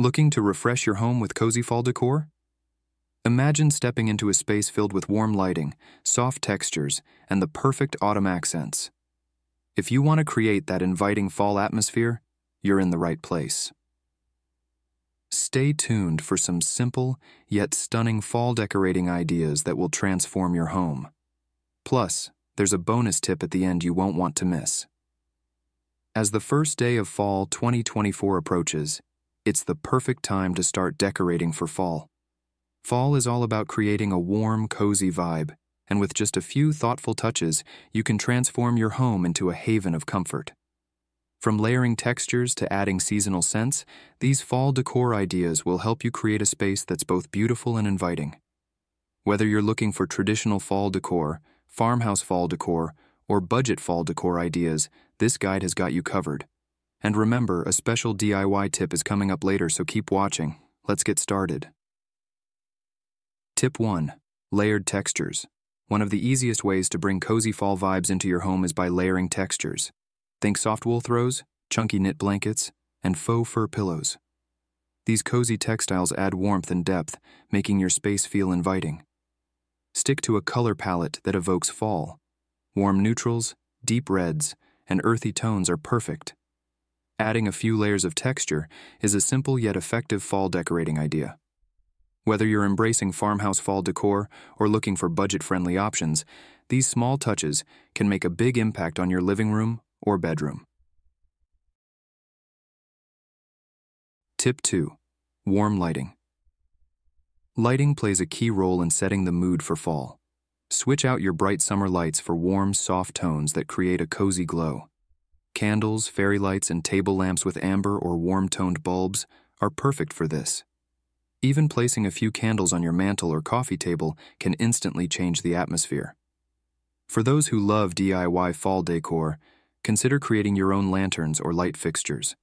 Looking to refresh your home with cozy fall decor? Imagine stepping into a space filled with warm lighting, soft textures, and the perfect autumn accents. If you want to create that inviting fall atmosphere, you're in the right place. Stay tuned for some simple yet stunning fall decorating ideas that will transform your home. Plus, there's a bonus tip at the end you won't want to miss. As the first day of fall 2024 approaches, it's the perfect time to start decorating for fall. Fall is all about creating a warm, cozy vibe, and with just a few thoughtful touches, you can transform your home into a haven of comfort. From layering textures to adding seasonal scents, these fall decor ideas will help you create a space that's both beautiful and inviting. Whether you're looking for traditional fall decor, farmhouse fall decor, or budget fall decor ideas, this guide has got you covered. And remember, a special DIY tip is coming up later, so keep watching. Let's get started. Tip 1. Layered textures. One of the easiest ways to bring cozy fall vibes into your home is by layering textures. Think soft wool throws, chunky knit blankets, and faux fur pillows. These cozy textiles add warmth and depth, making your space feel inviting. Stick to a color palette that evokes fall. Warm neutrals, deep reds, and earthy tones are perfect. Adding a few layers of texture is a simple yet effective fall decorating idea. Whether you're embracing farmhouse fall decor or looking for budget-friendly options, these small touches can make a big impact on your living room or bedroom. Tip 2. Warm lighting. Lighting plays a key role in setting the mood for fall. Switch out your bright summer lights for warm, soft tones that create a cozy glow. Candles, fairy lights, and table lamps with amber or warm-toned bulbs are perfect for this. Even placing a few candles on your mantel or coffee table can instantly change the atmosphere. For those who love DIY fall decor, consider creating your own lanterns or light fixtures.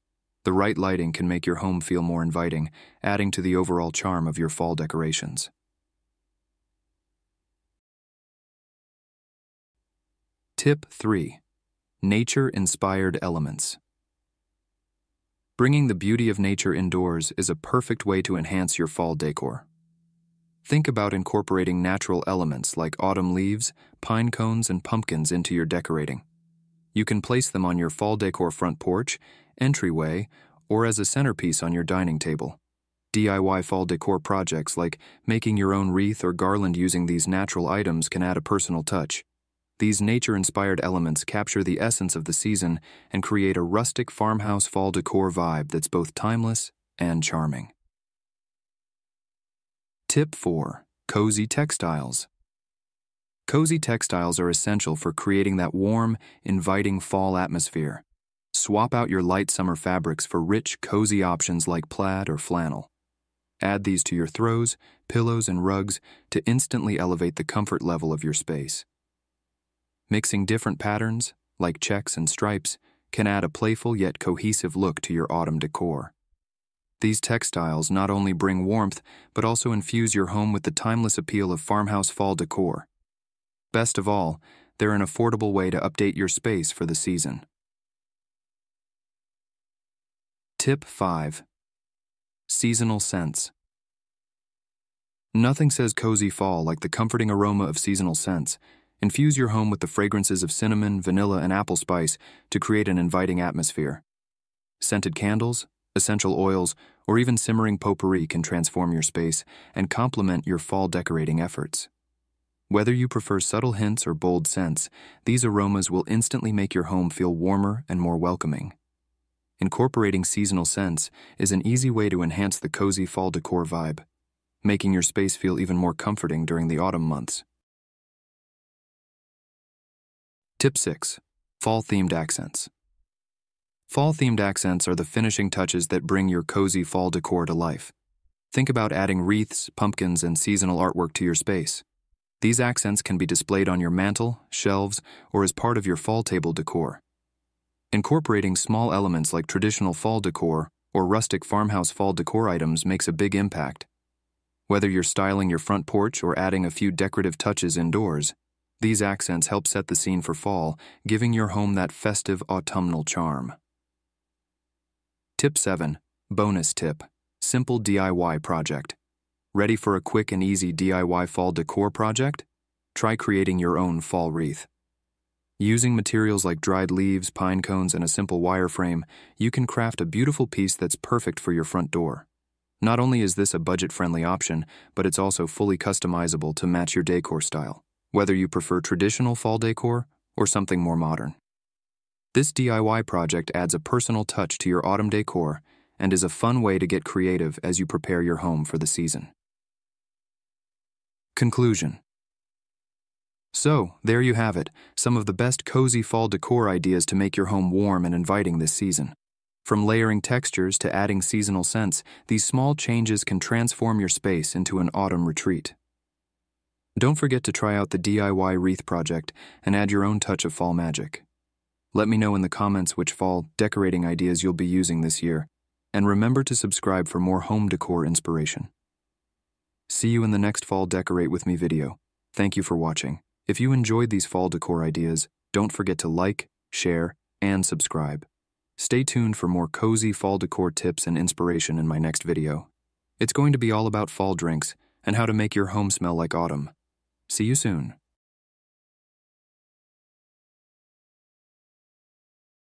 The right lighting can make your home feel more inviting, adding to the overall charm of your fall decorations. Tip 3. Nature-inspired elements. Bringing the beauty of nature indoors is a perfect way to enhance your fall decor. Think about incorporating natural elements like autumn leaves, pine cones, and pumpkins into your decorating. You can place them on your fall decor front porch, entryway, or as a centerpiece on your dining table. DIY fall decor projects like making your own wreath or garland using these natural items can add a personal touch. These nature-inspired elements capture the essence of the season and create a rustic farmhouse fall decor vibe that's both timeless and charming. Tip 4. Cozy textiles. Cozy textiles are essential for creating that warm, inviting fall atmosphere. Swap out your light summer fabrics for rich, cozy options like plaid or flannel. Add these to your throws, pillows, and rugs to instantly elevate the comfort level of your space. Mixing different patterns, like checks and stripes, can add a playful yet cohesive look to your autumn decor. These textiles not only bring warmth, but also infuse your home with the timeless appeal of farmhouse fall decor. Best of all, they're an affordable way to update your space for the season. Tip 5. Seasonal scents. Nothing says cozy fall like the comforting aroma of seasonal scents. Infuse your home with the fragrances of cinnamon, vanilla, and apple spice to create an inviting atmosphere. Scented candles, essential oils, or even simmering potpourri can transform your space and complement your fall decorating efforts. Whether you prefer subtle hints or bold scents, these aromas will instantly make your home feel warmer and more welcoming. Incorporating seasonal scents is an easy way to enhance the cozy fall decor vibe, making your space feel even more comforting during the autumn months. Tip 6. Fall-themed accents. Fall-themed accents are the finishing touches that bring your cozy fall decor to life. Think about adding wreaths, pumpkins, and seasonal artwork to your space. These accents can be displayed on your mantel, shelves, or as part of your fall table decor. Incorporating small elements like traditional fall decor or rustic farmhouse fall decor items makes a big impact. Whether you're styling your front porch or adding a few decorative touches indoors, these accents help set the scene for fall, giving your home that festive autumnal charm. Tip 7. Bonus tip. Simple DIY project. Ready for a quick and easy DIY fall decor project? Try creating your own fall wreath. Using materials like dried leaves, pine cones, and a simple wireframe, you can craft a beautiful piece that's perfect for your front door. Not only is this a budget-friendly option, but it's also fully customizable to match your decor style, whether you prefer traditional fall decor or something more modern. This DIY project adds a personal touch to your autumn decor and is a fun way to get creative as you prepare your home for the season. Conclusion. So, there you have it, some of the best cozy fall decor ideas to make your home warm and inviting this season. From layering textures to adding seasonal scents, these small changes can transform your space into an autumn retreat. Don't forget to try out the DIY wreath project and add your own touch of fall magic. Let me know in the comments which fall decorating ideas you'll be using this year, and remember to subscribe for more home decor inspiration. See you in the next Fall Decorate With Me video. Thank you for watching. If you enjoyed these fall decor ideas, don't forget to like, share, and subscribe. Stay tuned for more cozy fall decor tips and inspiration in my next video. It's going to be all about fall drinks and how to make your home smell like autumn. See you soon.